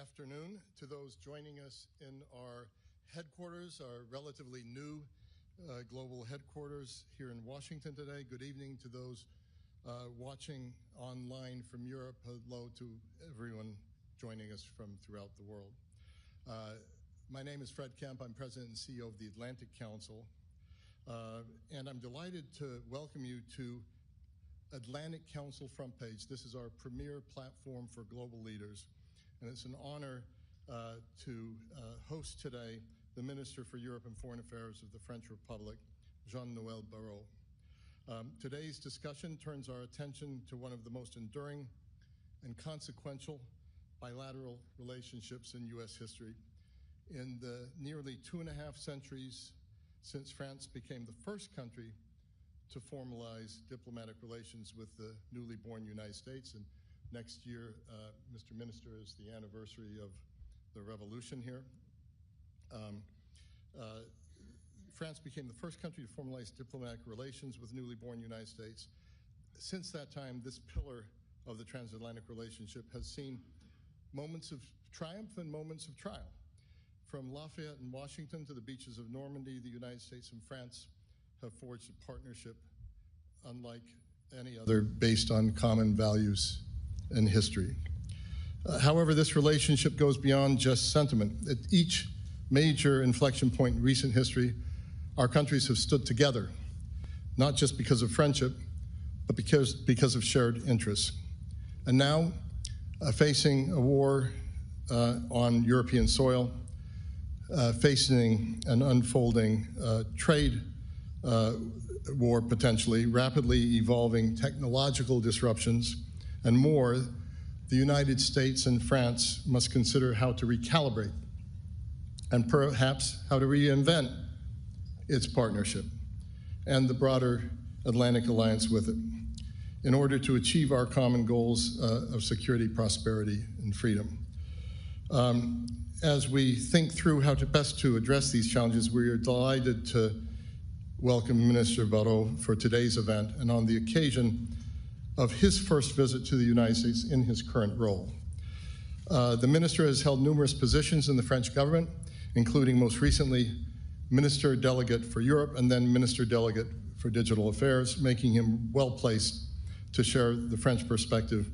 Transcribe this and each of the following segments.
afternoon to those joining us in our headquarters, our relatively new global headquarters here in Washington today. Good evening to those watching online from Europe. Hello to everyone joining us from throughout the world. My name is Fred Kemp. I'm President and CEO of the Atlantic Council, and I'm delighted to welcome you to Atlantic Council Front Page. This is our premier platform for global leaders, and it's an honor to host today the Minister for Europe and Foreign Affairs of the French Republic, Jean-Noël Barrot. Today's discussion turns our attention to one of the most enduring and consequential bilateral relationships in U.S. history. In the nearly 2.5 centuries since France became the first country to formalize diplomatic relations with the newly born United States, and next year, Mr. Minister, is the anniversary of the revolution here. France became the first country to formalize diplomatic relations with newly born United States. Since that time, this pillar of the transatlantic relationship has seen moments of triumph and moments of trial. From Lafayette and Washington to the beaches of Normandy, the United States and France have forged a partnership unlike any other, based on common values and history. However, this relationship goes beyond just sentiment. At each major inflection point in recent history, our countries have stood together, not just because of friendship, but because of shared interests. And now, facing a war on European soil, facing an unfolding trade war potentially, rapidly evolving technological disruptions, and more, the United States and France must consider how to recalibrate and perhaps how to reinvent its partnership and the broader Atlantic alliance with it in order to achieve our common goals of security, prosperity, and freedom. As we think through how to best to address these challenges, we are delighted to welcome Minister Barrot for today's event and on the occasion of his first visit to the United States in his current role. The minister has held numerous positions in the French government, including most recently Minister Delegate for Europe and then Minister Delegate for Digital Affairs, making him well-placed to share the French perspective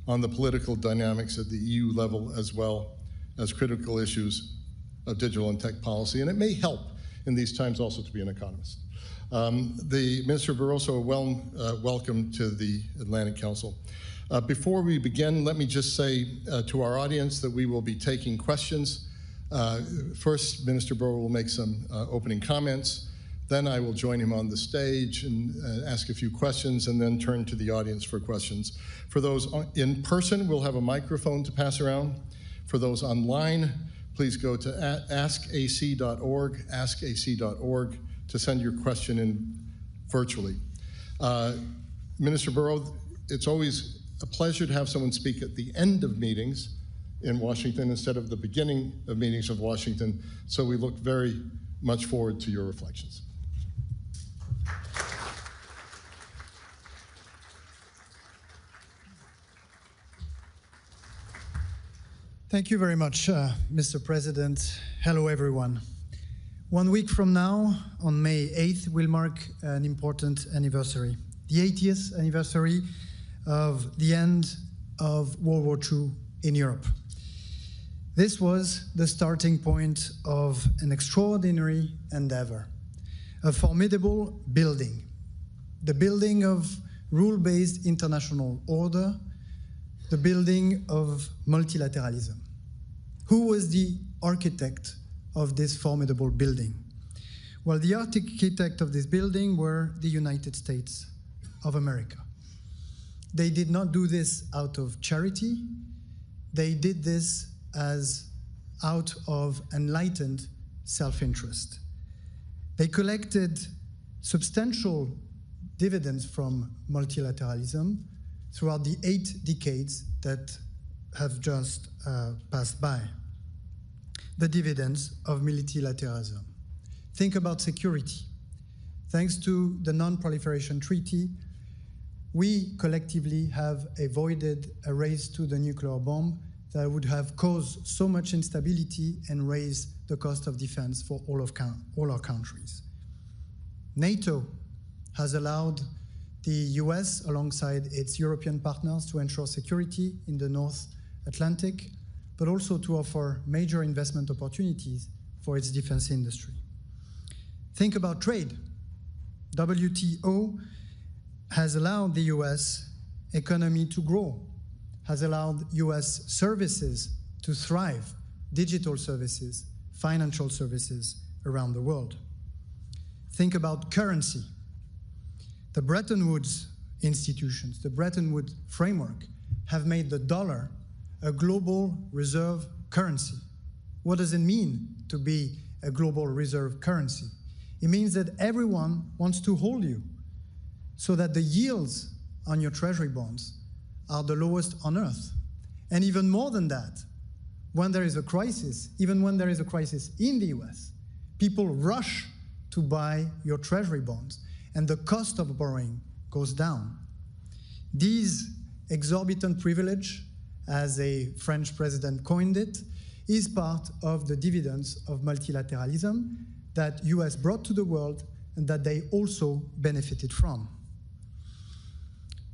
on the political dynamics at the EU level as well as critical issues of digital and tech policy. And it may help in these times also to be an economist. The Minister Barroso, welcome to the Atlantic Council. Before we begin, let me just say to our audience that we will be taking questions. First, Minister Barrot will make some opening comments. Then I will join him on the stage and ask a few questions, and then turn to the audience for questions. For those in person, we'll have a microphone to pass around. For those online, please go to askac.org, askac.org, to send your question in virtually. Minister Barrot, it's always a pleasure to have someone speak at the end of meetings in Washington instead of the beginning of meetings of Washington, so we look very much forward to your reflections. Thank you very much, Mr. President. Hello, everyone. 1 week from now, on May 8th, will mark an important anniversary, the 80th anniversary of the end of World War II in Europe. This was the starting point of an extraordinary endeavor, a formidable building, the building of rule-based international order, the building of multilateralism. Who was the architect of this formidable building? Well, the architect of this building were the United States of America. They did not do this out of charity. They did this out of enlightened self-interest. They collected substantial dividends from multilateralism throughout the 8 decades that have just passed by. The dividends of multilateralism. Think about security. Thanks to the Non-Proliferation Treaty, we collectively have avoided a race to the nuclear bomb that would have caused so much instability and raised the cost of defense for all our countries. NATO has allowed the US, alongside its European partners, to ensure security in the North Atlantic, but also to offer major investment opportunities for its defense industry. Think about trade. WTO has allowed the US economy to grow, has allowed US services to thrive, digital services, financial services around the world. Think about currency. The Bretton Woods institutions, the Bretton Woods framework, have made the dollar a global reserve currency. What does it mean to be a global reserve currency? It means that everyone wants to hold you so that the yields on your treasury bonds are the lowest on earth. And even more than that, when there is a crisis, even when there is a crisis in the US, people rush to buy your treasury bonds, and the cost of borrowing goes down. These exorbitant privilege, as a French president coined it, is part of the dividends of multilateralism that US brought to the world and that they also benefited from.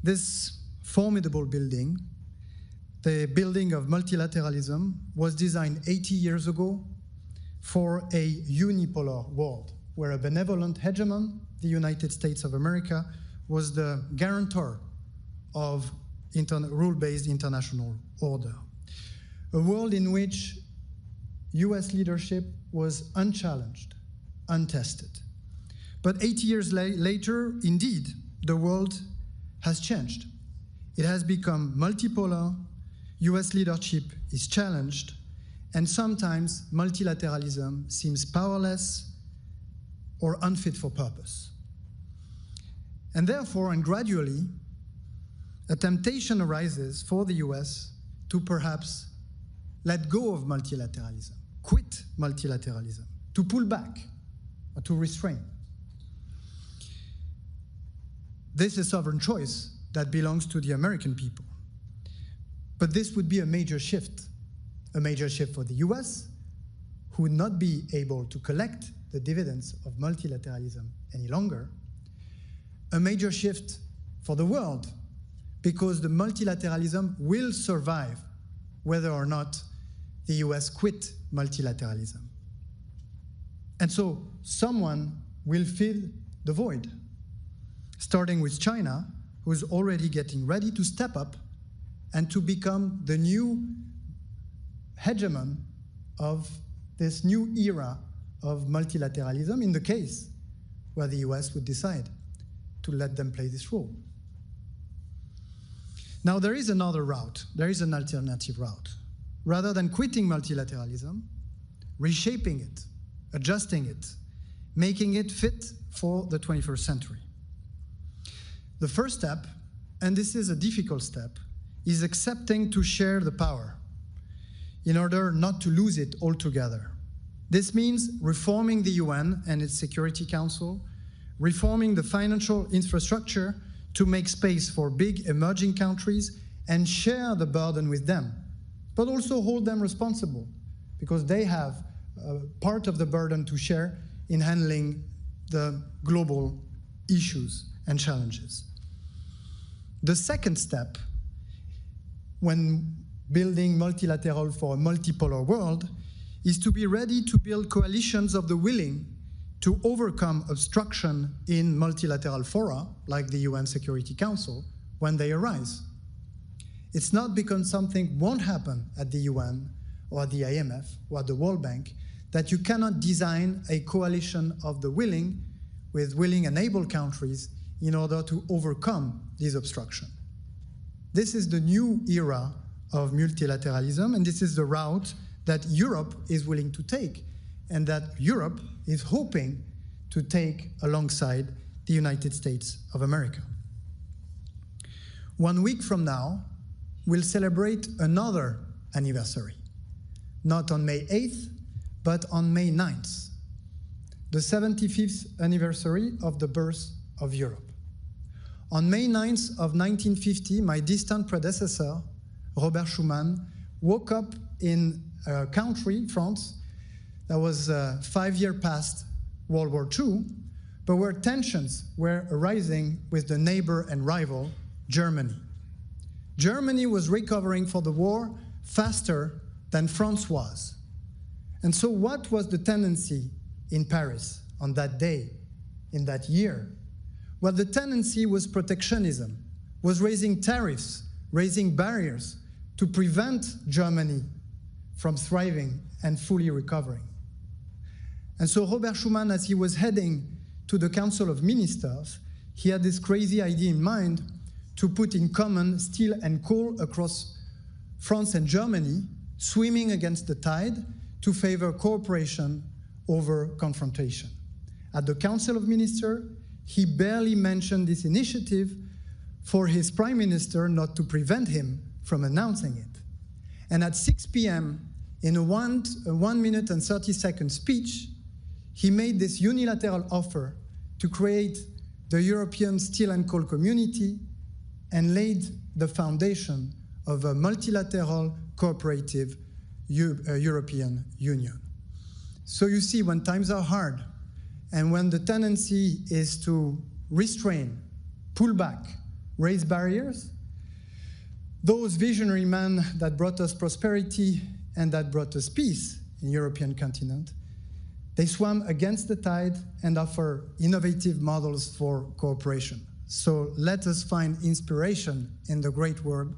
This formidable building, the building of multilateralism, was designed 80 years ago for a unipolar world, where a benevolent hegemon, the United States of America, was the guarantor of rule-based international order. A world in which US leadership was unchallenged, untested. But 80 years later, indeed, the world has changed. It has become multipolar, US leadership is challenged, and sometimes multilateralism seems powerless or unfit for purpose. And therefore, and gradually, a temptation arises for the US to perhaps let go of multilateralism, quit multilateralism, to pull back, or to restrain. This is sovereign choice that belongs to the American people. But this would be a major shift for the US, who would not be able to collect the dividends of multilateralism any longer, a major shift for the world, because the multilateralism will survive whether or not the US quit multilateralism. And so someone will fill the void, starting with China, who is already getting ready to step up and to become the new hegemon of this new era of multilateralism, in the case where the US would decide to let them play this role. Now, there is another route. There is an alternative route. Rather than quitting multilateralism, reshaping it, adjusting it, making it fit for the 21st century. The first step, and this is a difficult step, is accepting to share the power in order not to lose it altogether. This means reforming the UN and its Security Council, reforming the financial infrastructure to make space for big emerging countries and share the burden with them, but also hold them responsible, because they have part of the burden to share in handling the global issues and challenges. The second step, when building multilateral for a multipolar world, is to be ready to build coalitions of the willing to overcome obstruction in multilateral fora, like the UN Security Council, when they arise. It's not because something won't happen at the UN or at the IMF or at the World Bank that you cannot design a coalition of the willing with willing and able countries in order to overcome this obstruction. This is the new era of multilateralism, and this is the route that Europe is willing to take, and that Europe is hoping to take alongside the United States of America. 1 week from now, we'll celebrate another anniversary, not on May 8th, but on May 9th, the 75th anniversary of the birth of Europe. On May 9th of 1950, my distant predecessor, Robert Schuman, woke up in a country, France, that was 5 years past World War II, but where tensions were arising with the neighbor and rival, Germany. Germany was recovering for the war faster than France was. And so what was the tendency in Paris on that day, in that year? Well, the tendency was protectionism, was raising tariffs, raising barriers to prevent Germany from thriving and fully recovering. And so Robert Schuman, as he was heading to the Council of Ministers, he had this crazy idea in mind to put in common steel and coal across France and Germany, swimming against the tide to favor cooperation over confrontation. At the Council of Ministers, he barely mentioned this initiative for his prime minister not to prevent him from announcing it. And at 6 p.m., in a 1 minute and 30-second speech, he made this unilateral offer to create the European Steel and Coal Community and laid the foundation of a multilateral cooperative European Union. So you see, when times are hard and when the tendency is to restrain, pull back, raise barriers, those visionary men that brought us prosperity and that brought us peace in the European continent, they swam against the tide and offer innovative models for cooperation. So let us find inspiration in the great work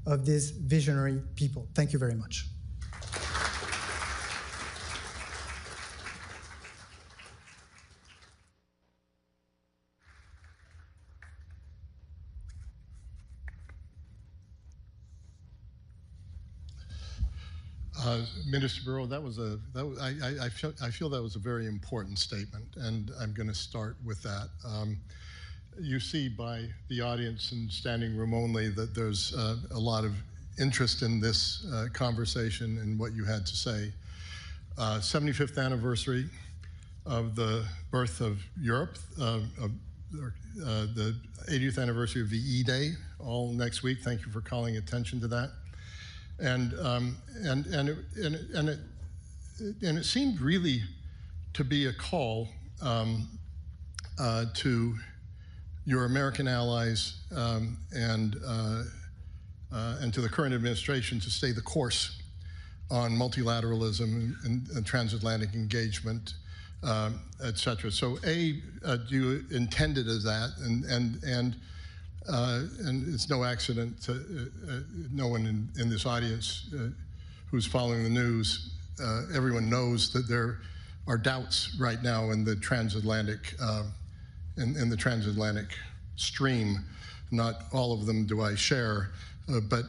of these visionary people. Thank you very much. Minister Barrot, I feel that was a very important statement, and I'm going to start with that. You see by the audience and standing room only that there's a lot of interest in this conversation and what you had to say. 75th anniversary of the birth of Europe, the 80th anniversary of VE Day, all next week. Thank you for calling attention to that. And it seemed really to be a call to your American allies and to the current administration to stay the course on multilateralism and transatlantic engagement, et cetera. So do you intend it as that? And it's no accident to no one in this audience who's following the news. Everyone knows that there are doubts right now in the transatlantic in the transatlantic stream. Not all of them do I share, but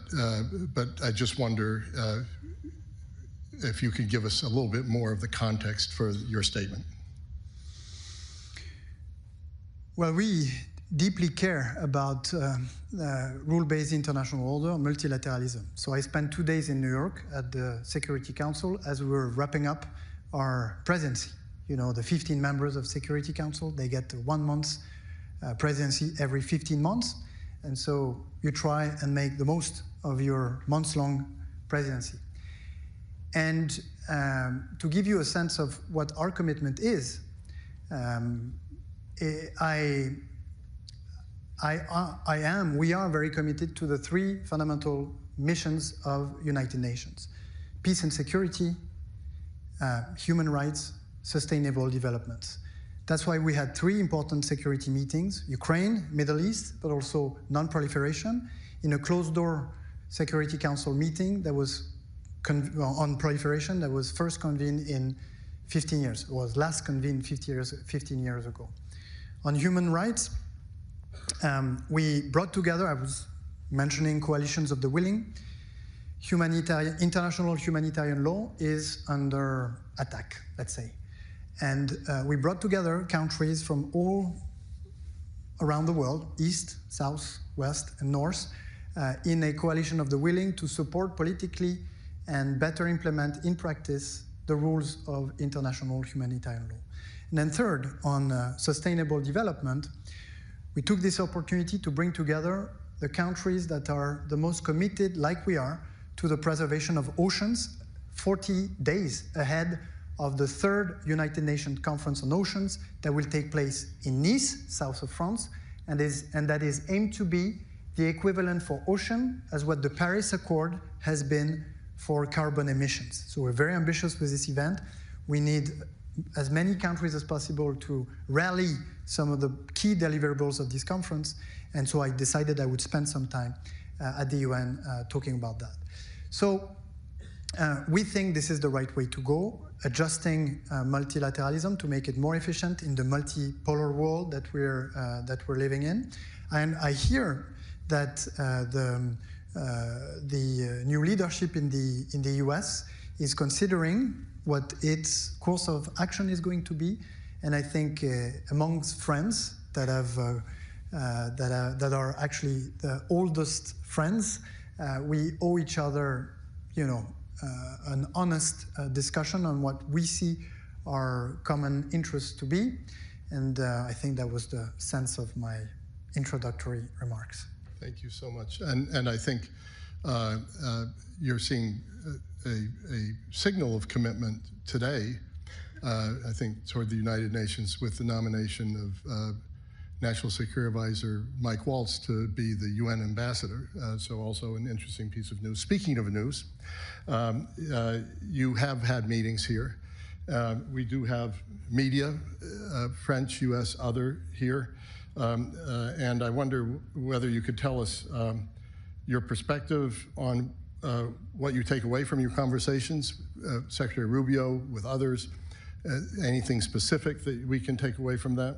I just wonder if you could give us a little bit more of the context for your statement. Well, we deeply care about rule-based international order, multilateralism. So I spent 2 days in New York at the Security Council as we were wrapping up our presidency. You know, the 15 members of Security Council, they get 1 month's presidency every 15 months. And so you try and make the most of your months-long presidency. And to give you a sense of what our commitment is, we are very committed to the 3 fundamental missions of United Nations: peace and security, human rights, sustainable development. That's why we had 3 important security meetings: Ukraine, Middle East, but also non-proliferation, in a closed-door Security Council meeting that was on proliferation that was first convened in 15 years. It was last convened 15 years ago. On human rights, we brought together, I was mentioning coalitions of the willing. International humanitarian law is under attack, let's say. And we brought together countries from all around the world, east, south, west, and north, in a coalition of the willing to support politically and better implement in practice the rules of international humanitarian law. And then third, on sustainable development, we took this opportunity to bring together the countries that are the most committed, like we are, to the preservation of oceans, 40 days ahead of the 3rd United Nations Conference on Oceans that will take place in Nice, south of France, and that is aimed to be the equivalent for ocean as what the Paris Accord has been for carbon emissions. So we're very ambitious with this event. We need as many countries as possible to rally some of the key deliverables of this conference, and so I decided I would spend some time at the UN talking about that. So we think this is the right way to go, adjusting multilateralism to make it more efficient in the multipolar world that we're living in. And I hear that the new leadership in the US is considering what its course of action is going to be, and I think amongst friends that are actually the oldest friends, we owe each other, an honest discussion on what we see our common interests to be, and I think that was the sense of my introductory remarks. Thank you so much, and I think you're seeing a signal of commitment today, I think, toward the United Nations with the nomination of National Security Advisor Mike Waltz to be the UN ambassador, so also an interesting piece of news. Speaking of news, you have had meetings here. We do have media, French, US, other here, and I wonder whether you could tell us your perspective on what you take away from your conversations, Secretary Rubio, with others, anything specific that we can take away from that?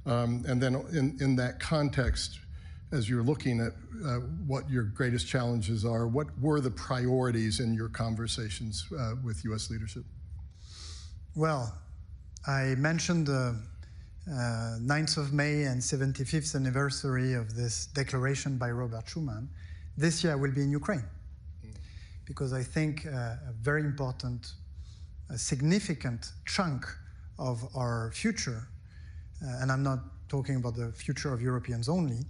And then in that context, as you're looking at what your greatest challenges are, what were the priorities in your conversations with US leadership? Well, I mentioned the 9th of May and 75th anniversary of this declaration by Robert Schuman. This year I will be in Ukraine, because I think a very important, a significant chunk of our future, and I'm not talking about the future of Europeans only,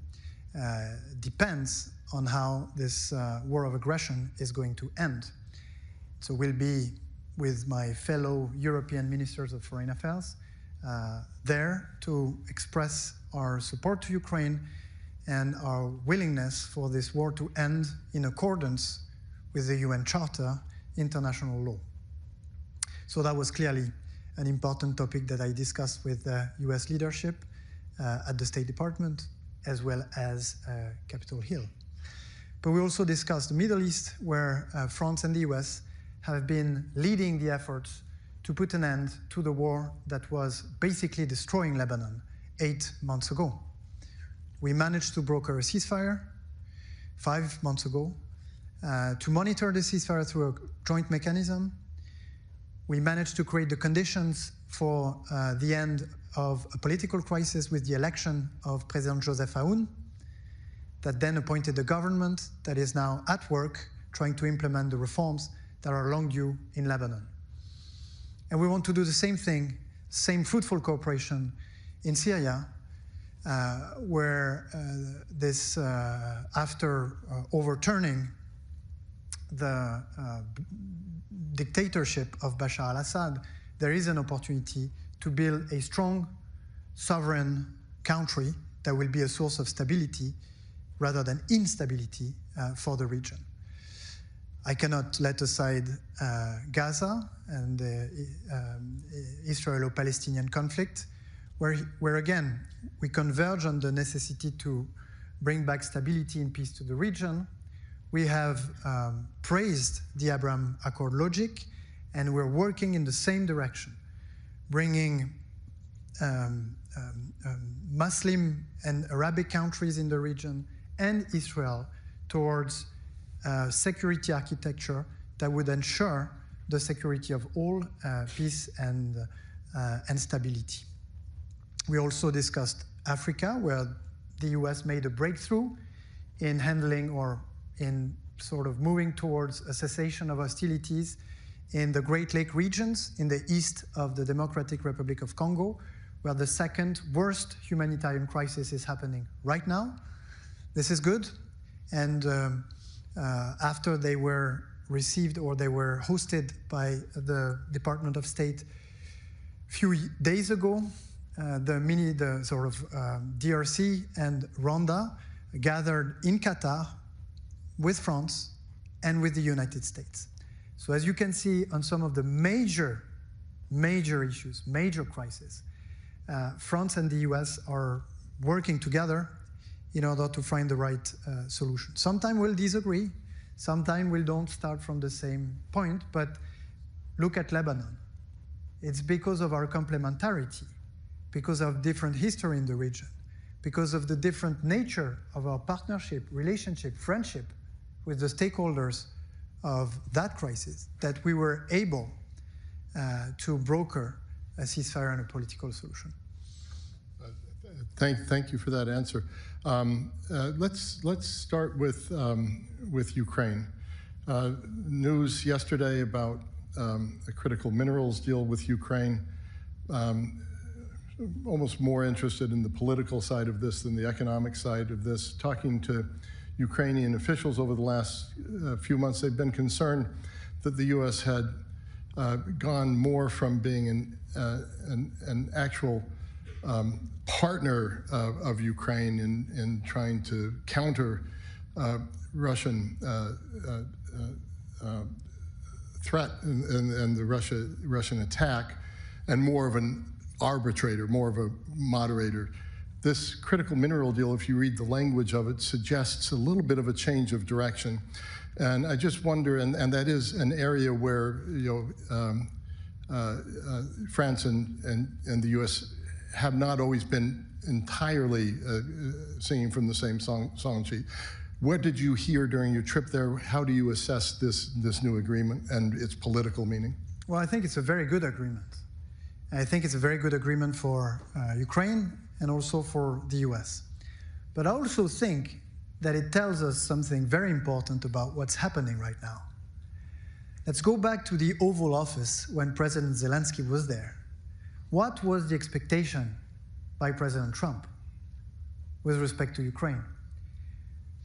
depends on how this war of aggression is going to end. So we'll be with my fellow European ministers of foreign affairs there to express our support to Ukraine and our willingness for this war to end in accordance with the UN Charter, international law. So that was clearly an important topic that I discussed with the US leadership at the State Department, as well as Capitol Hill. But we also discussed the Middle East, where France and the US have been leading the efforts to put an end to the war that was basically destroying Lebanon 8 months ago. We managed to broker a ceasefire 5 months ago, to monitor the ceasefire through a joint mechanism. We managed to create the conditions for the end of a political crisis with the election of President Joseph Aoun, that then appointed a government that is now at work trying to implement the reforms that are long due in Lebanon. And we want to do the same thing, same fruitful cooperation in Syria, where after overturning the dictatorship of Bashar al-Assad, there is an opportunity to build a strong, sovereign country that will be a source of stability rather than instability for the region. I cannot let aside Gaza and the Israelo-Palestinian conflict, where again, we converge on the necessity to bring back stability and peace to the region. We have praised the Abraham Accord logic, and we're working in the same direction, bringing Muslim and Arabic countries in the region and Israel towards security architecture that would ensure the security of all, peace and stability. We also discussed Africa, where the US made a breakthrough in handling or in sort of moving towards a cessation of hostilities in the Great Lake regions in the east of the Democratic Republic of Congo, where the second worst humanitarian crisis is happening right now. This is good. And after they were received or they were hosted by the Department of State a few days ago, the sort of DRC and Rwanda gathered in Qatar with France and with the United States. So as you can see on some of the major issues, major crises, France and the US are working together in order to find the right solution. Sometimes we'll disagree, sometimes we don't start from the same point, but look at Lebanon. It's because of our complementarity, because of different history in the region, because of the different nature of our partnership, relationship, friendship with the stakeholders of that crisis, that we were able to broker a ceasefire and a political solution. Thank you for that answer. Let's start with Ukraine. News yesterday about a critical minerals deal with Ukraine. Almost more interested in the political side of this than the economic side of this. Talking to Ukrainian officials over the last few months, they've been concerned that the U.S. had gone more from being an actual partner of Ukraine in trying to counter Russian threat and the Russian attack, and more of an arbitrator, more of a moderator. This critical mineral deal, if you read the language of it, suggests a little bit of a change of direction. And I just wonder, and that is an area where France and the U.S. have not always been entirely singing from the same song sheet. What did you hear during your trip there? How do you assess this new agreement and its political meaning? Well, I think it's a very good agreement. I think it's a very good agreement for Ukraine and also for the US. But I also think that it tells us something very important about what's happening right now. Let's go back to the Oval Office when President Zelensky was there. What was the expectation by President Trump with respect to Ukraine?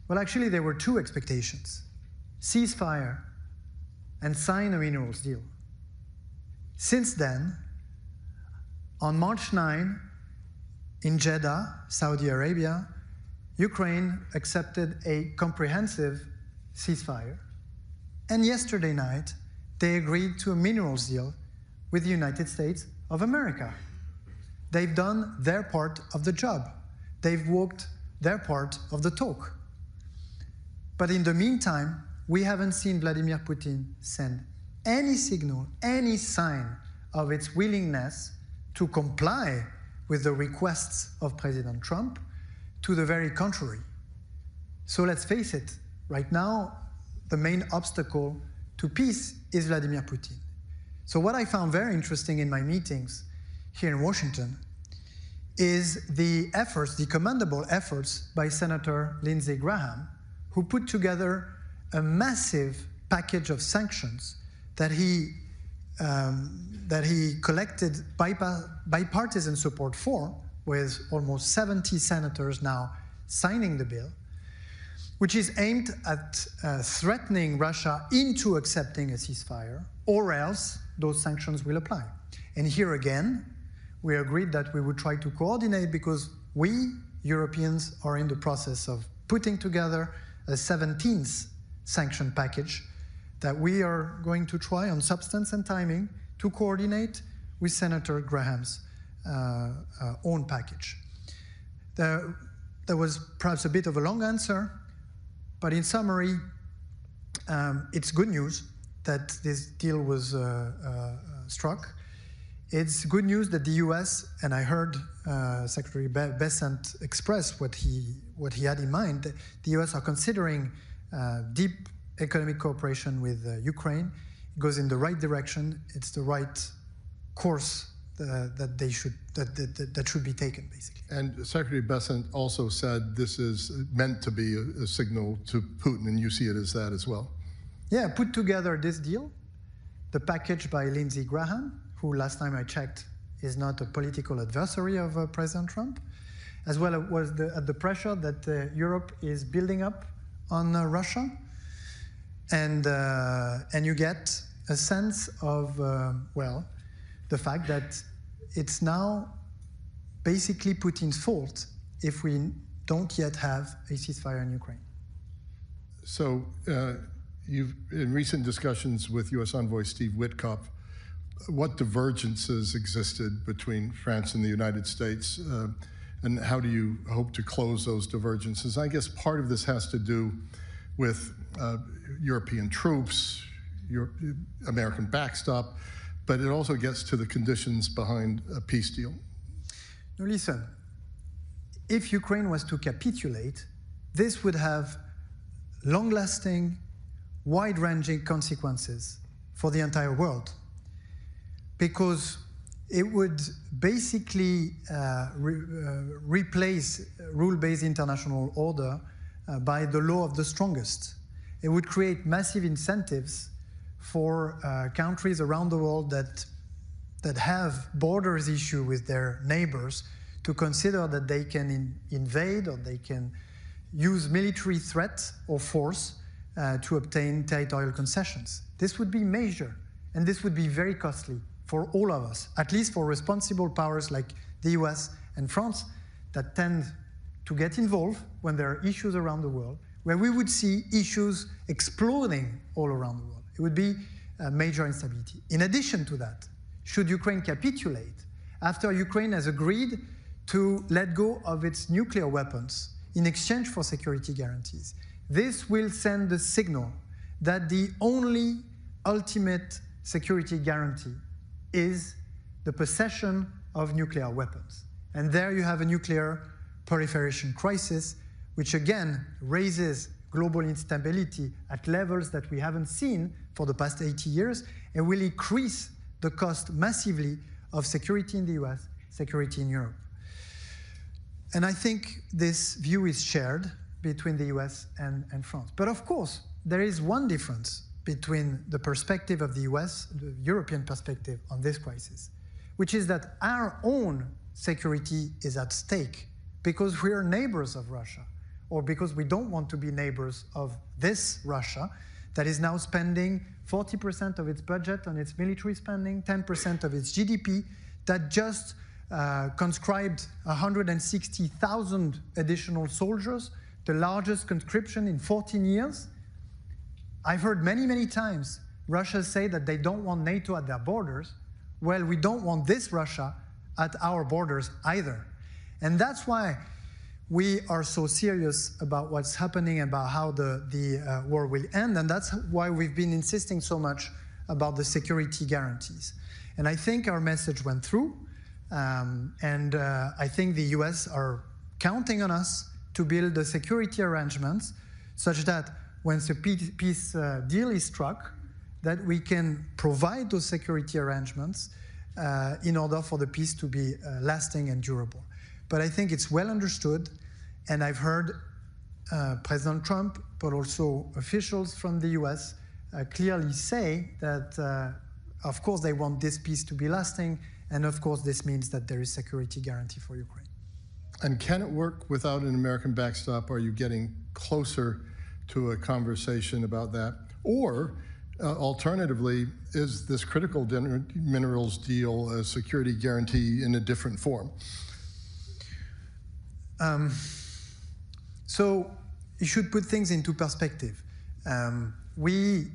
Well, actually, there were two expectations: ceasefire and sign a minerals deal. Since then, on March 9, in Jeddah, Saudi Arabia, Ukraine accepted a comprehensive ceasefire. And yesterday night, they agreed to a minerals deal with the United States of America. They've done their part of the job. They've walked their part of the talk. But in the meantime, we haven't seen Vladimir Putin send any signal, any sign of its willingness to comply with the requests of President Trump. To the very contrary. So let's face it, right now, the main obstacle to peace is Vladimir Putin. So what I found very interesting in my meetings here in Washington is the efforts, the commendable efforts by Senator Lindsey Graham, who put together a massive package of sanctions that he collected bipartisan support for, with almost 70 senators now signing the bill, which is aimed at threatening Russia into accepting a ceasefire, or else those sanctions will apply. And here again, we agreed that we would try to coordinate, because we, Europeans, are in the process of putting together a 17th sanction package that we are going to try on substance and timing to coordinate with Senator Graham's own package. There was perhaps a bit of a long answer, but in summary, it's good news that this deal was struck. It's good news that the U.S., and I heard Secretary Bessent express what he had in mind, the U.S. are considering deep economic cooperation with Ukraine. It goes in the right direction. It's the right course that should be taken, basically. And Secretary Bessent also said this is meant to be a signal to Putin, and you see it as that as well. Yeah, put together this deal, the package by Lindsey Graham, who last time I checked is not a political adversary of President Trump, as well as the pressure that Europe is building up on Russia. And you get a sense of, well, the fact that it's now basically Putin's fault if we don't yet have a ceasefire in Ukraine. So you've, in recent discussions with U.S. Envoy Steve Witkoff, what divergences existed between France and the United States, and how do you hope to close those divergences? I guess part of this has to do with European troops, American backstop, but it also gets to the conditions behind a peace deal. Now listen, if Ukraine was to capitulate, this would have long-lasting, wide-ranging consequences for the entire world, because it would basically replace rule-based international order by the law of the strongest. It would create massive incentives for countries around the world that have borders issue with their neighbors to consider that they can invade or they can use military threat or force to obtain territorial concessions. This would be major, and this would be very costly for all of us, at least for responsible powers like the US and France that tend to get involved when there are issues around the world, where we would see issues exploding all around the world. It would be a major instability. In addition to that, should Ukraine capitulate, after Ukraine has agreed to let go of its nuclear weapons in exchange for security guarantees, this will send the signal that the only ultimate security guarantee is the possession of nuclear weapons. And there you have a nuclear proliferation crisis, which again raises global instability at levels that we haven't seen for the past 80 years, and will increase the cost massively of security in the US, security in Europe. And I think this view is shared between the US and France. But of course, there is one difference between the perspective of the US, the European perspective on this crisis, which is that our own security is at stake because we are neighbors of Russia, or because we don't want to be neighbors of this Russia that is now spending 40% of its budget on its military spending, 10% of its GDP, that just conscribed 160,000 additional soldiers, the largest conscription in 14 years. I've heard many, many times Russia say that they don't want NATO at their borders. Well, we don't want this Russia at our borders either. And that's why we are so serious about what's happening, about how the war will end, and that's why we've been insisting so much about the security guarantees. And I think our message went through, and I think the US are counting on us to build the security arrangements such that when the peace deal is struck, that we can provide those security arrangements in order for the peace to be lasting and durable. But I think it's well understood, and I've heard President Trump, but also officials from the US clearly say that, of course, they want this peace to be lasting, and of course, this means that there is security guarantee for Ukraine. And can it work without an American backstop? Are you getting closer to a conversation about that? Or, alternatively, is this critical minerals deal a security guarantee in a different form? So you should put things into perspective. We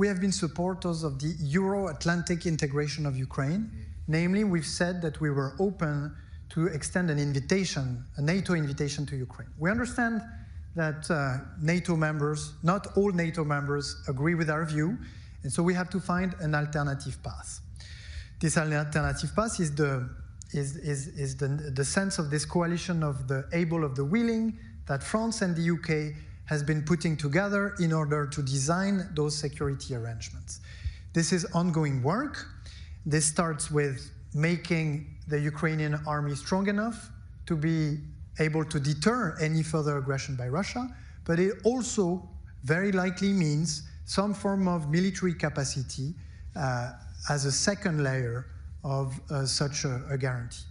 have been supporters of the Euro-Atlantic integration of Ukraine. Namely, we've said that we were open to extend an invitation, a NATO invitation to Ukraine. We understand that NATO members, not all NATO members, agree with our view, and so we have to find an alternative path. This alternative path is the sense of this coalition of the able of the willing that France and the UK has been putting together in order to design those security arrangements. This is ongoing work. This starts with making the Ukrainian army strong enough to be able to deter any further aggression by Russia, but it also very likely means some form of military capacity as a second layer of such a guarantee.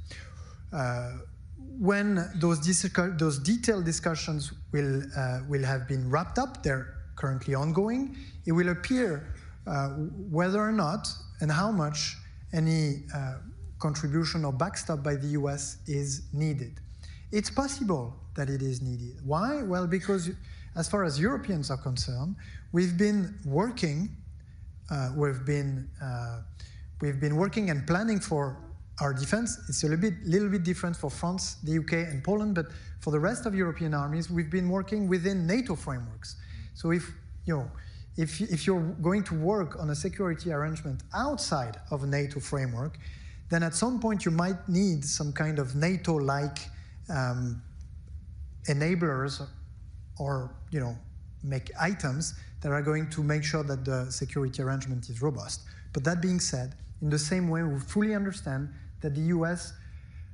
When those detailed discussions will have been wrapped up, they're currently ongoing, it will appear whether or not and how much any contribution or backstop by the US is needed. It's possible that it is needed. Why? Well, because as far as Europeans are concerned, we've been working and planning for our defense. It's a little bit different for France, the UK, and Poland, but for the rest of European armies, we've been working within NATO frameworks. So if you're going to work on a security arrangement outside of a NATO framework, then at some point you might need some kind of NATO-like enablers or make items that are going to make sure that the security arrangement is robust. But that being said, in the same way, we fully understand that the US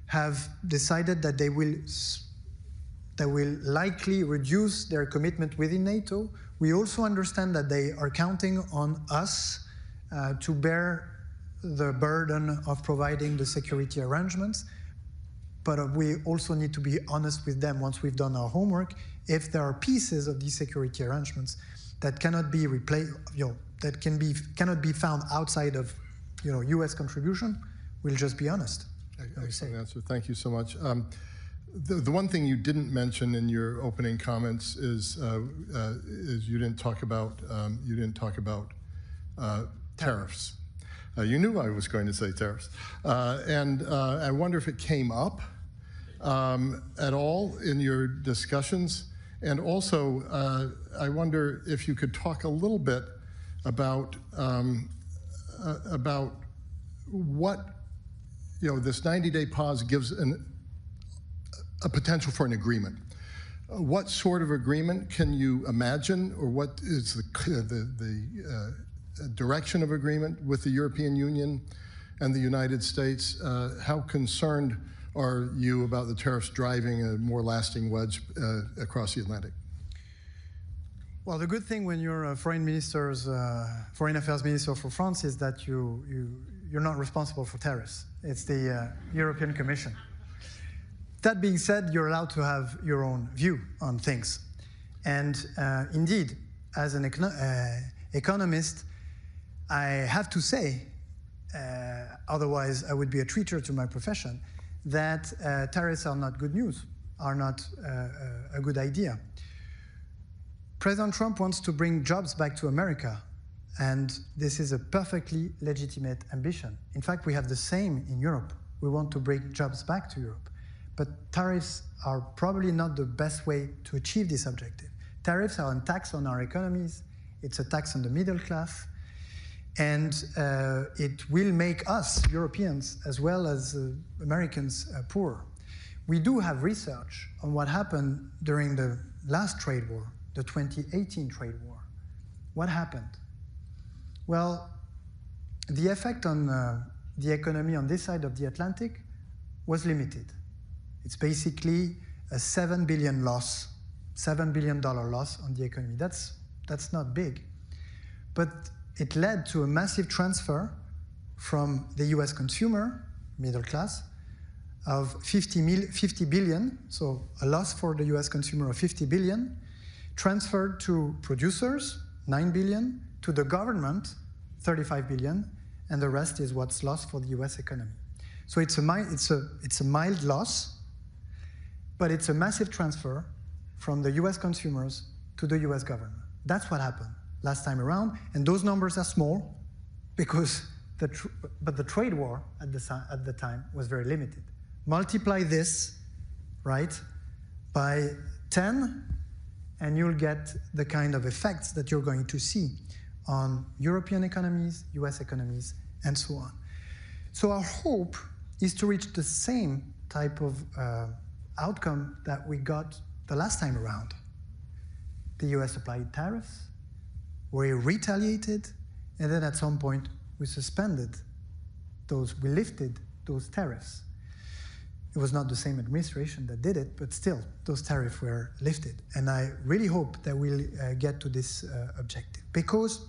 have decided that they will likely reduce their commitment within NATO. We also understand that they are counting on us to bear the burden of providing the security arrangements. But we also need to be honest with them once we've done our homework. If there are pieces of these security arrangements that cannot be replaced, that cannot be found outside of, U.S. contribution, we'll just be honest. Excellent answer. Thank you so much. The one thing you didn't mention in your opening comments is you didn't talk about tariffs. You knew I was going to say tariffs, and I wonder if it came up at all in your discussions, and also I wonder if you could talk a little bit about what this 90-day pause gives a potential for an agreement. What sort of agreement can you imagine, or what is the direction of agreement with the European Union and the United States? How concerned are you about the tariffs driving a more lasting wedge across the Atlantic? Well, the good thing when you're a foreign affairs minister for France is that you're not responsible for tariffs. It's the European Commission. That being said, you're allowed to have your own view on things. And indeed, as an economist, I have to say, otherwise I would be a traitor to my profession, that tariffs are not good news, are not a good idea. President Trump wants to bring jobs back to America, and this is a perfectly legitimate ambition. In fact, we have the same in Europe. We want to bring jobs back to Europe. But tariffs are probably not the best way to achieve this objective. Tariffs are a tax on our economies. It's a tax on the middle class. And it will make us, Europeans, as well as Americans, poor. We do have research on what happened during the last trade war, the 2018 trade war. What happened? Well, the effect on the economy on this side of the Atlantic was limited. It's basically a $7 billion loss on the economy. That's not big. But it led to a massive transfer from the US consumer, middle class, of 50 billion, so a loss for the US consumer of 50 billion, transferred to producers, 9 billion, to the government, 35 billion, and the rest is what's lost for the US economy. So it's a mild loss, but it's a massive transfer from the US consumers to the US government. That's what happened last time around, and those numbers are small because but the trade war at the time was very limited. Multiply this, right, by 10, and you'll get the kind of effects that you're going to see on European economies, US economies, and so on. So our hope is to reach the same type of outcome that we got the last time around. The US applied tariffs, we retaliated, and then at some point we lifted those tariffs. It was not the same administration that did it, but still, those tariffs were lifted. And I really hope that we'll get to this objective. Because,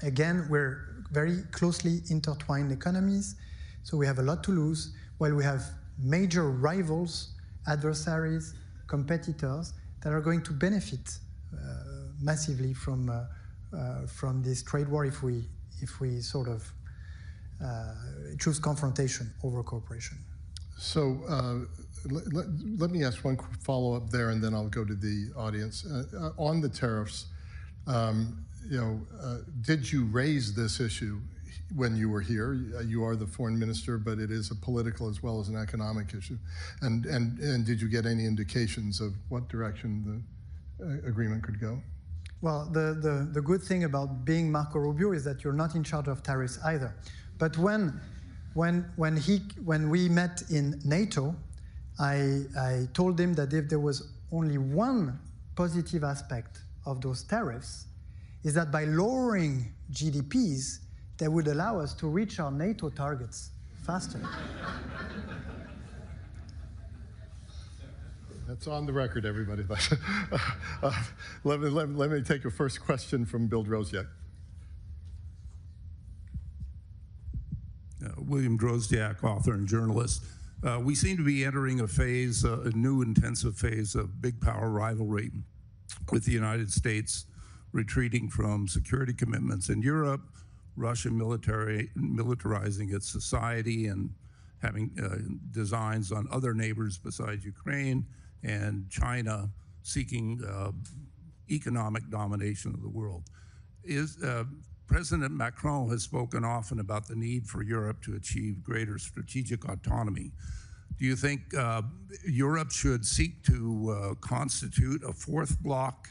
again, we're very closely intertwined economies. So we have a lot to lose, while we have major rivals, adversaries, competitors that are going to benefit massively from this trade war if we sort of choose confrontation over cooperation. So let me ask one follow-up there, and then I'll go to the audience. On the tariffs, did you raise this issue when you were here? You are the foreign minister, but it is a political as well as an economic issue. And did you get any indications of what direction the agreement could go? Well, the good thing about being Marco Rubio is that you're not in charge of tariffs either. But when we met in NATO, I told him that if there was only one positive aspect of those tariffs, is that by lowering GDPs, they would allow us to reach our NATO targets faster. That's on the record, everybody. Let me take a first question from Bill Drozdiak. William Drozdiak, author and journalist. We seem to be entering a phase, a new intensive phase of big power rivalry with the United States retreating from security commitments in Europe, Russia militarizing its society and having designs on other neighbors besides Ukraine, and China seeking economic domination of the world. President Macron has spoken often about the need for Europe to achieve greater strategic autonomy. Do you think Europe should seek to constitute a fourth bloc,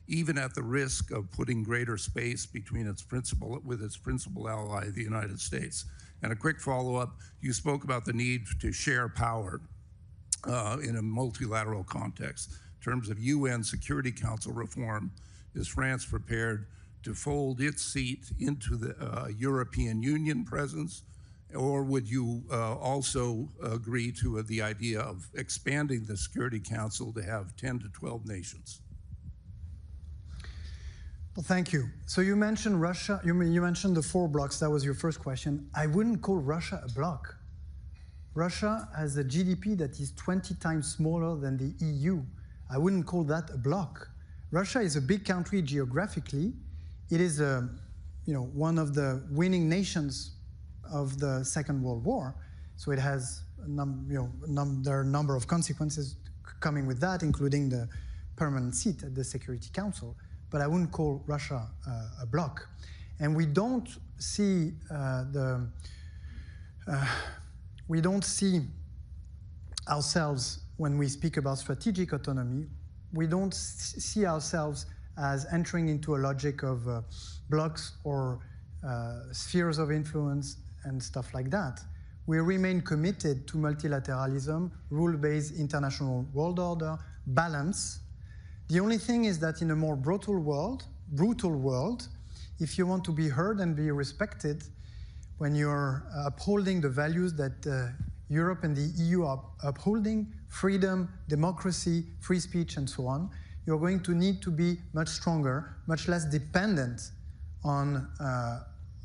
even at the risk of putting greater space between its principal ally, the United States? And a quick follow-up, you spoke about the need to share power in a multilateral context. In terms of UN Security Council reform, is France prepared to fold its seat into the European Union presence, or would you also agree to the idea of expanding the Security Council to have 10 to 12 nations? Well, thank you. So you mentioned Russia, you mentioned the 4 blocs, that was your first question. I wouldn't call Russia a bloc. Russia has a GDP that is 20 times smaller than the EU. I wouldn't call that a bloc. Russia is a big country geographically. It is one of the winning nations of the Second World War. So it has there are a number of consequences coming with that, including the permanent seat at the Security Council. But I wouldn't call Russia a bloc. And we don't see ourselves, when we speak about strategic autonomy, we don't see ourselves as entering into a logic of blocs or spheres of influence and stuff like that. We remain committed to multilateralism, rule-based international world order, balance. The only thing is that in a more brutal world, if you want to be heard and be respected, when you're upholding the values that Europe and the EU are upholding, freedom, democracy, free speech, and so on, you're going to need to be much stronger, much less dependent on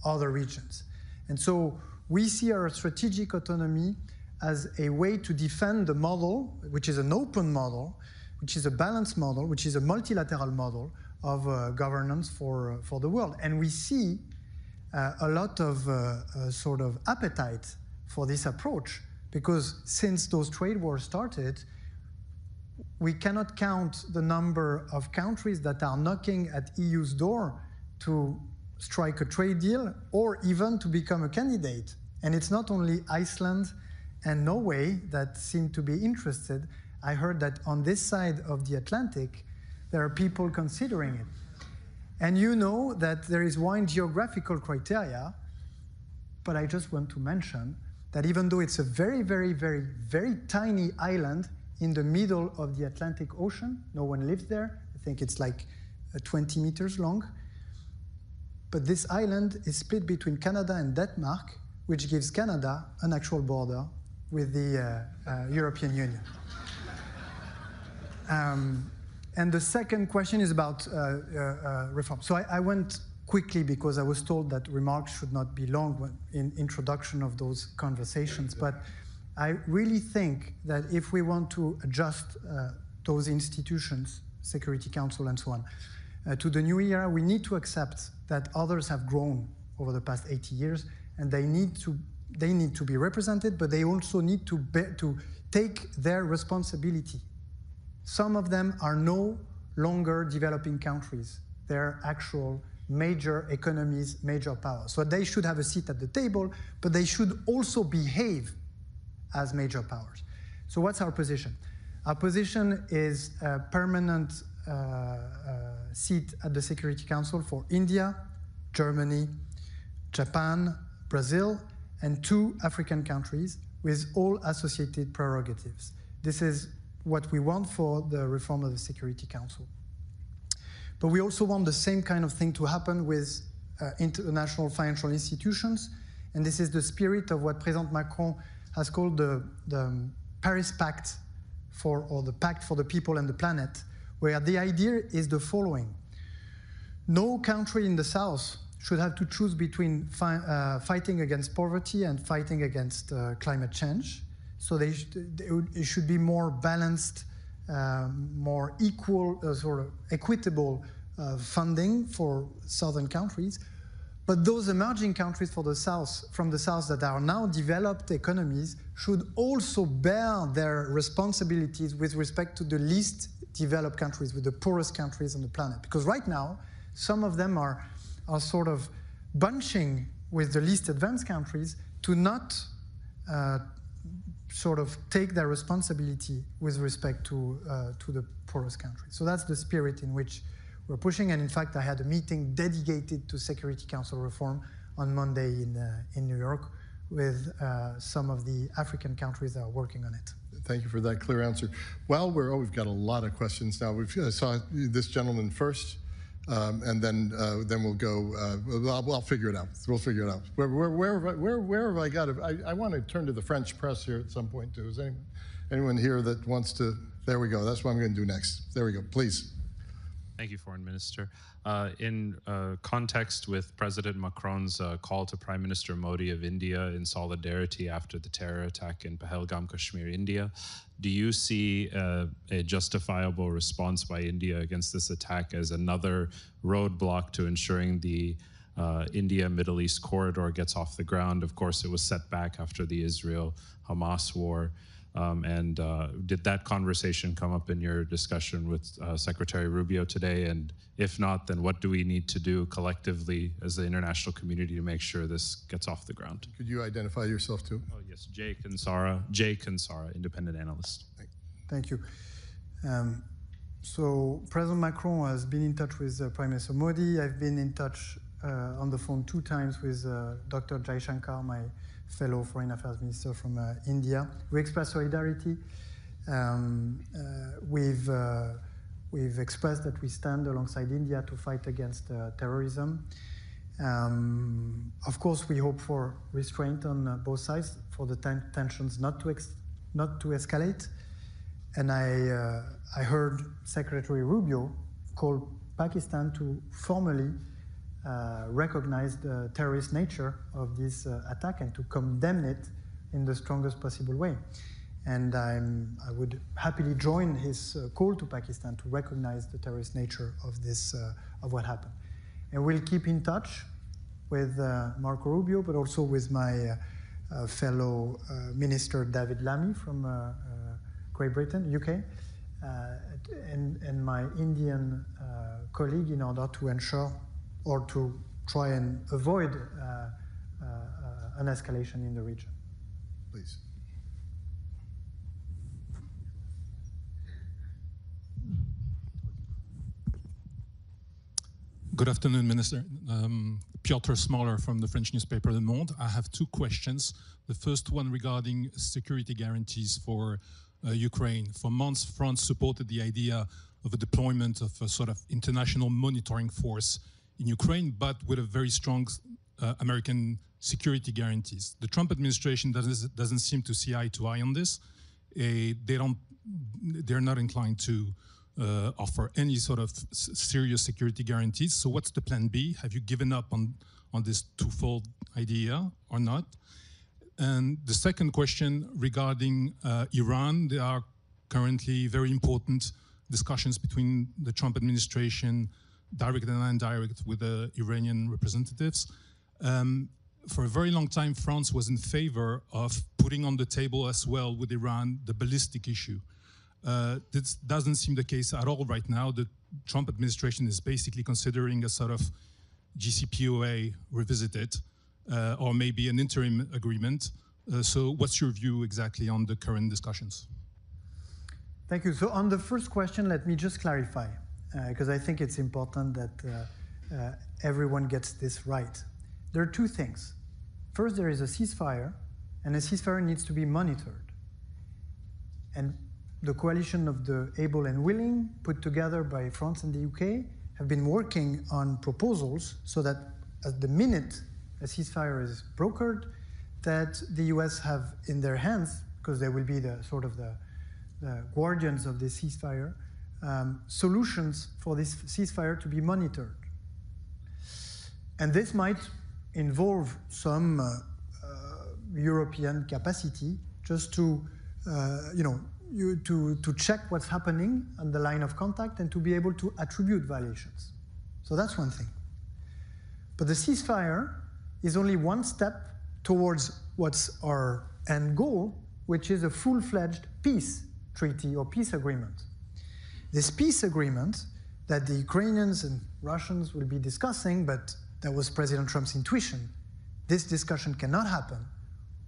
other regions. And so we see our strategic autonomy as a way to defend the model, which is an open model, which is a balanced model, which is a multilateral model of governance for the world. And we see a lot of sort of appetite for this approach, because since those trade wars started, we cannot count the number of countries that are knocking at EU's door to strike a trade deal or even to become a candidate. And it's not only Iceland and Norway that seem to be interested. I heard that on this side of the Atlantic, there are people considering it. And you know that there is one geographical criteria, but I just want to mention that even though it's a very, very, very, very tiny island in the middle of the Atlantic Ocean, no one lives there. I think it's like 20 meters long. But this island is split between Canada and Denmark, which gives Canada an actual border with the European Union. And the second question is about reform. So I went quickly because I was told that remarks should not be long in introduction of those conversations. But I really think that if we want to adjust those institutions, Security Council and so on, to the new era, we need to accept that others have grown over the past 80 years, and they need to be represented, but they also need to take their responsibility. Some of them are no longer developing countries. They're actual major economies, major powers. So they should have a seat at the table, but they should also behave as major powers. So what's our position? Our position is a permanent seat at the Security Council for India, Germany, Japan, Brazil, and 2 African countries with all associated prerogatives. This is what we want for the reform of the Security Council. But we also want the same kind of thing to happen with international financial institutions, and this is the spirit of what President Macron has called the Paris Pact or the Pact for the People and the Planet, where the idea is the following. No country in the South should have to choose between fighting against poverty and fighting against climate change. So it should be more balanced, more equal, sort of equitable funding for southern countries. But those emerging countries from the South that are now developed economies should also bear their responsibilities with respect to the least developed countries, with the poorest countries on the planet. Because right now, some of them are sort of bunching with the least advanced countries to not sort of take their responsibility with respect to the poorest countries. So that's the spirit in which we're pushing. And in fact, I had a meeting dedicated to Security Council reform on Monday in New York with some of the African countries that are working on it. Thank you for that clear answer. Well, we've got a lot of questions now. We've saw this gentleman first. And then we'll go. I'll figure it out. We'll figure it out. Where have I got it? I want to turn to the French press here at some point too. Is anyone here that wants to? There we go. That's what I'm going to do next. There we go. Please. Thank you, Foreign Minister. In context with President Macron's call to Prime Minister Modi of India in solidarity after the terror attack in Pahalgam, Kashmir, India, do you see a justifiable response by India against this attack as another roadblock to ensuring the India-Middle East corridor gets off the ground? Of course, it was set back after the Israel-Hamas war. Did that conversation come up in your discussion with Secretary Rubio today? And if not, then what do we need to do collectively as the international community to make sure this gets off the ground? Could you identify yourself too? Oh, yes, Jay Kansara, independent analyst. Thank you. So President Macron has been in touch with Prime Minister Modi. I've been in touch on the phone 2 times with Dr. Jaishankar, my fellow Foreign Affairs Minister from India. We express solidarity. We've expressed that we stand alongside India to fight against terrorism. Of course, we hope for restraint on both sides, for the tensions not to escalate. And I heard Secretary Rubio call Pakistan to formally recognize the terrorist nature of this attack and to condemn it in the strongest possible way. And I would happily join his call to Pakistan to recognize the terrorist nature of this, of what happened. And we'll keep in touch with Marco Rubio, but also with my fellow Minister David Lammy from Great Britain, UK, and my Indian colleague in order to ensure or to try and avoid an escalation in the region. Please. Good afternoon, Minister. Piotr Smoller from the French newspaper Le Monde. I have 2 questions. The first one regarding security guarantees for Ukraine. For months, France supported the idea of a deployment of a sort of international monitoring force in Ukraine, but with a very strong American security guarantees. The Trump administration doesn't seem to see eye to eye on this. They're not inclined to offer any sort of serious security guarantees. So what's the plan B? Have you given up on this twofold idea or not? And the second question regarding Iran, there are currently very important discussions between the Trump administration, direct and indirect, with the Iranian representatives. For a very long time, France was in favor of putting on the table as well with Iran the ballistic issue. This doesn't seem the case at all right now. The Trump administration is basically considering a sort of JCPOA revisited, or maybe an interim agreement. So what's your view exactly on the current discussions? Thank you. So on the first question, let me just clarify, because I think it's important that everyone gets this right. There are two things. First, there is a ceasefire, and a ceasefire needs to be monitored. And the coalition of the able and willing, put together by France and the UK, have been working on proposals so that at the minute a ceasefire is brokered, that the US have in their hands, because they will be the sort of the guardians of this ceasefire, solutions for this ceasefire to be monitored. And this might involve some European capacity just to, to check what's happening on the line of contact and to be able to attribute violations. So that's one thing. But the ceasefire is only one step towards what's our end goal, which is a full-fledged peace treaty or peace agreement. This peace agreement that the Ukrainians and Russians will be discussing, but that was President Trump's intuition, this discussion cannot happen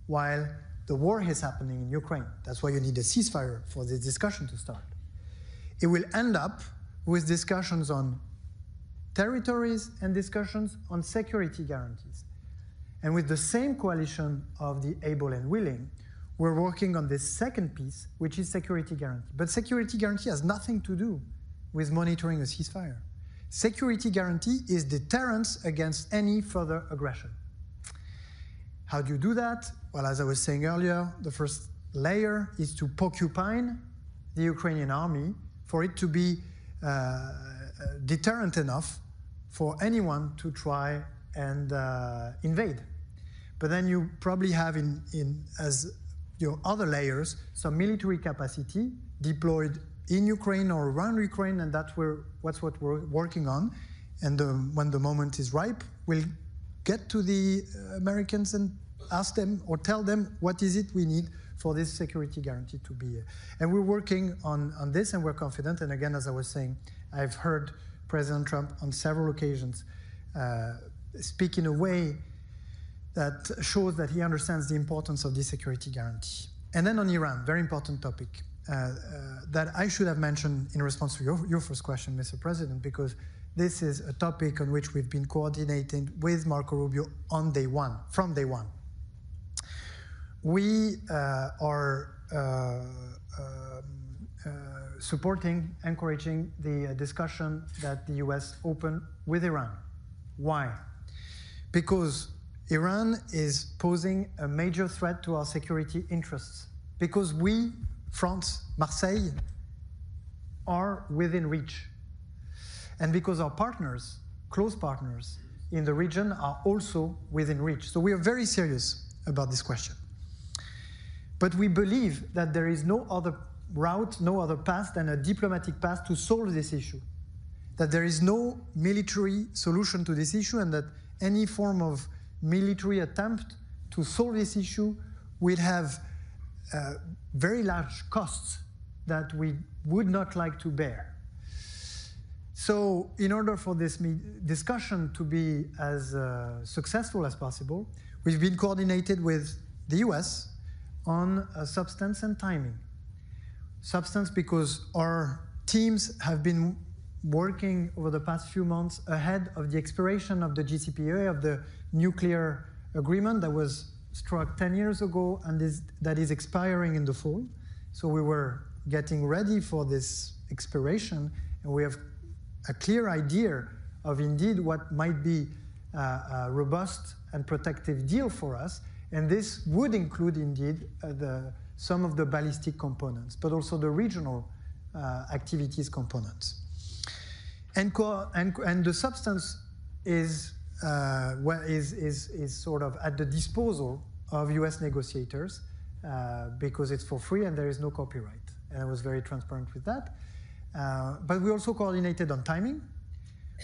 while the war is happening in Ukraine. That's why you need a ceasefire for this discussion to start. It will end up with discussions on territories and discussions on security guarantees. And with the same coalition of the able and willing, we're working on this second piece, which is security guarantee. But security guarantee has nothing to do with monitoring a ceasefire. Security guarantee is deterrence against any further aggression. How do you do that? Well, as I was saying earlier, the first layer is to porcupine the Ukrainian army for it to be deterrent enough for anyone to try and invade. But then you probably have as your other layers some military capacity deployed in Ukraine or around Ukraine, and that's what we're working on. And when the moment is ripe, we'll get to the Americans and ask them or tell them what is it we need for this security guarantee to be. And we're working on this, and we're confident. And again, as I was saying, I've heard President Trump on several occasions speak in a way that shows that he understands the importance of this security guarantee. And then on Iran, very important topic that I should have mentioned in response to your first question, Mr. President, because this is a topic on which we've been coordinating with Marco Rubio from day one. We are supporting, encouraging the discussion that the US opened with Iran. Why? Because Iran is posing a major threat to our security interests. Because we, France, Marseille, are within reach. And because our partners, close partners in the region, are also within reach. So we are very serious about this question. But we believe that there is no other route, no other path than a diplomatic path to solve this issue. That there is no military solution to this issue, and that any form of military attempt to solve this issue will have very large costs that we would not like to bear. So in order for this discussion to be as successful as possible, we've been coordinated with the US on substance and timing. Substance because our teams have been working over the past few months ahead of the expiration of the JCPOA, of the nuclear agreement that was struck 10 years ago and that is expiring in the fall. So we were getting ready for this expiration, and we have a clear idea of indeed what might be a robust and protective deal for us. And this would include indeed some of the ballistic components, but also the regional activities components. And the substance is sort of at the disposal of US negotiators because it's for free and there is no copyright. And I was very transparent with that. But we also coordinated on timing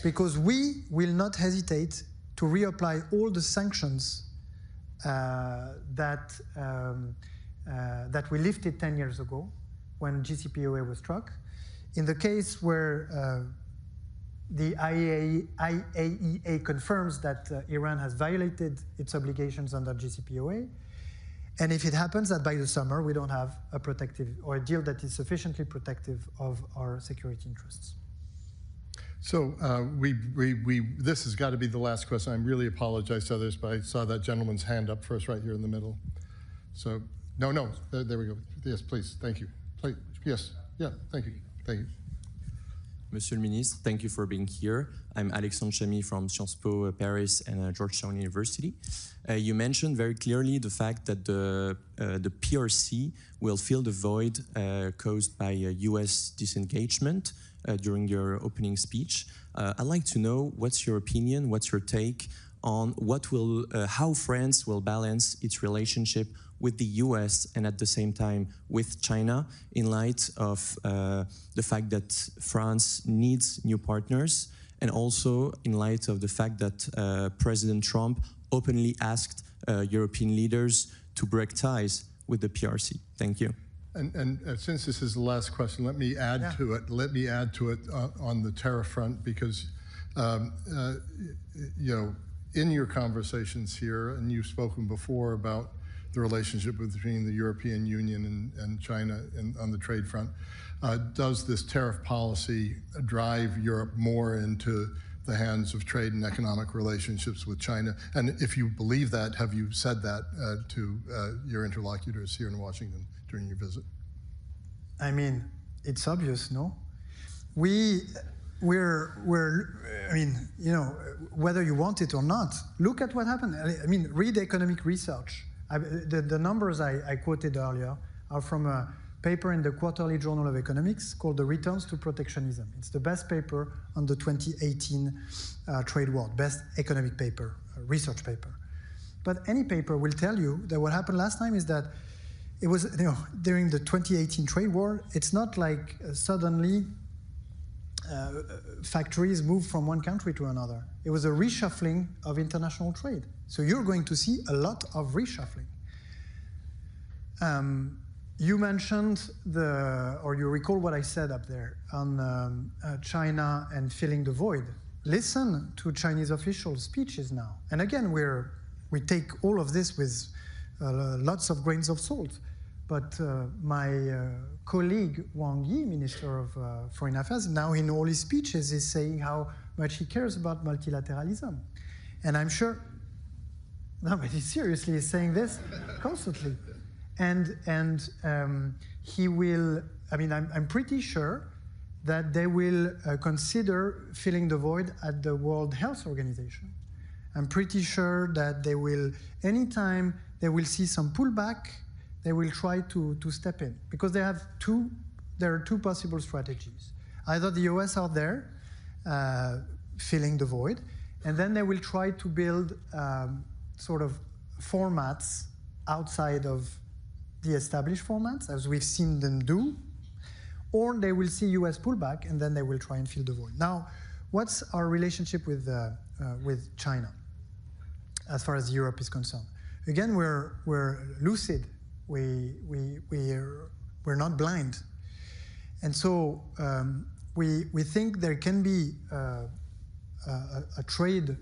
because we will not hesitate to reapply all the sanctions that we lifted 10 years ago when JCPOA was struck. In the case where the IAEA confirms that Iran has violated its obligations under JCPOA, and if it happens that by the summer we don't have a protective or a deal that is sufficiently protective of our security interests. So this has got to be the last question. I really apologize to others, but I saw that gentleman's hand up first right here in the middle. So, no, there we go. Yes, please, thank you. Please, yes, yeah, thank you. Monsieur le Ministre, thank you for being here. I'm Alexandre Chamy from Sciences Po Paris and Georgetown University. You mentioned very clearly the fact that the PRC will fill the void caused by US disengagement during your opening speech. I'd like to know what's your opinion, what's your take on how France will balance its relationship with the US and at the same time with China in light of the fact that France needs new partners and also in light of the fact that President Trump openly asked European leaders to break ties with the PRC. Thank you. And since this is the last question, let me add to it. Let me add to it on the tariff front because, in your conversations here, and you've spoken before about the relationship between the European Union and China on the trade front, does this tariff policy drive Europe more into the hands of trade and economic relationships with China? And if you believe that, have you said that to your interlocutors here in Washington during your visit? I mean, it's obvious, no? Whether you want it or not, look at what happened. I mean, read economic research. The numbers I quoted earlier are from a paper in the Quarterly Journal of Economics called The Returns to Protectionism. It's the best paper on the 2018 trade war, best economic paper, research paper. But any paper will tell you that what happened last time is that it was, during the 2018 trade war, it's not like suddenly factories moved from one country to another. It was a reshuffling of international trade. So you're going to see a lot of reshuffling. You mentioned or you recall what I said up there on China and filling the void. Listen to Chinese official speeches now. And again, we take all of this with lots of grains of salt. But my colleague Wang Yi, Minister of Foreign Affairs, now in all his speeches is saying how much he cares about multilateralism. And I'm sure, no, but he seriously is saying this constantly. And he will, I'm pretty sure that they will consider filling the void at the World Health Organization. I'm pretty sure that they will, anytime they will see some pullback, they will try to step in because there are two possible strategies. Either the US are there filling the void, and then they will try to build sort of formats outside of the established formats, as we've seen them do, or they will see US pullback, and then they will try and fill the void. Now, what's our relationship with China as far as Europe is concerned? Again, we're lucid. We're not blind. And so we think there can be a trade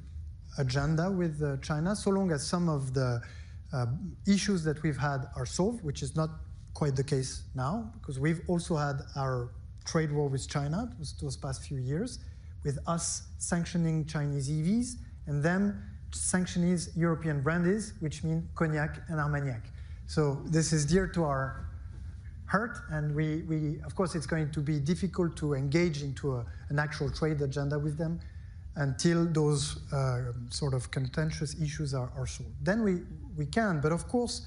agenda with China so long as some of the issues that we've had are solved, which is not quite the case now, because we've also had our trade war with China those past few years, with us sanctioning Chinese EVs and them sanctioning European brandies, which mean cognac and Armagnac. So this is dear to our heart, and we of course, it's going to be difficult to engage into an actual trade agenda with them until those sort of contentious issues are solved. Then we can, but of course,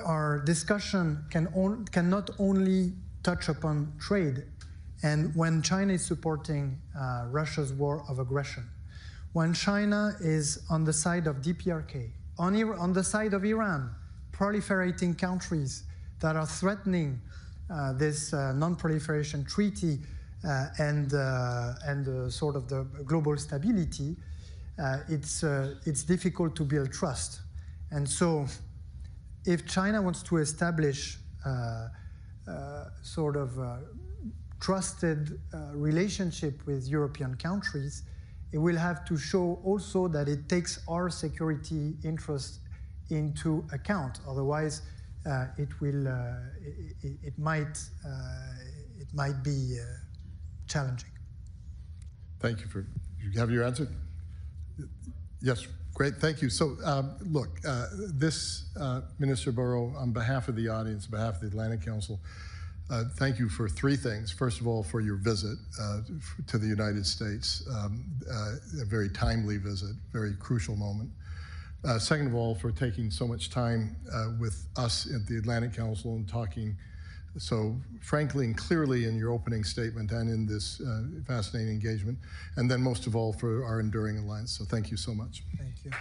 Our discussion can not only touch upon trade, and when China is supporting Russia's war of aggression, when China is on the side of DPRK, on the side of Iran, proliferating countries that are threatening this non-proliferation treaty and sort of the global stability, it's difficult to build trust. And so if China wants to establish sort of a trusted relationship with European countries, it will have to show also that it takes our security interests into account. Otherwise, it might be challenging. Thank you for. You have your answer? Yes, great. Thank you. So, look, Minister Barrot, on behalf of the audience, on behalf of the Atlantic Council, thank you for three things. First of all, for your visit to the United States, a very timely visit, very crucial moment. Second of all, for taking so much time with us at the Atlantic Council and talking so frankly and clearly in your opening statement and in this fascinating engagement. And then most of all, for our enduring alliance. So thank you so much. Thank you.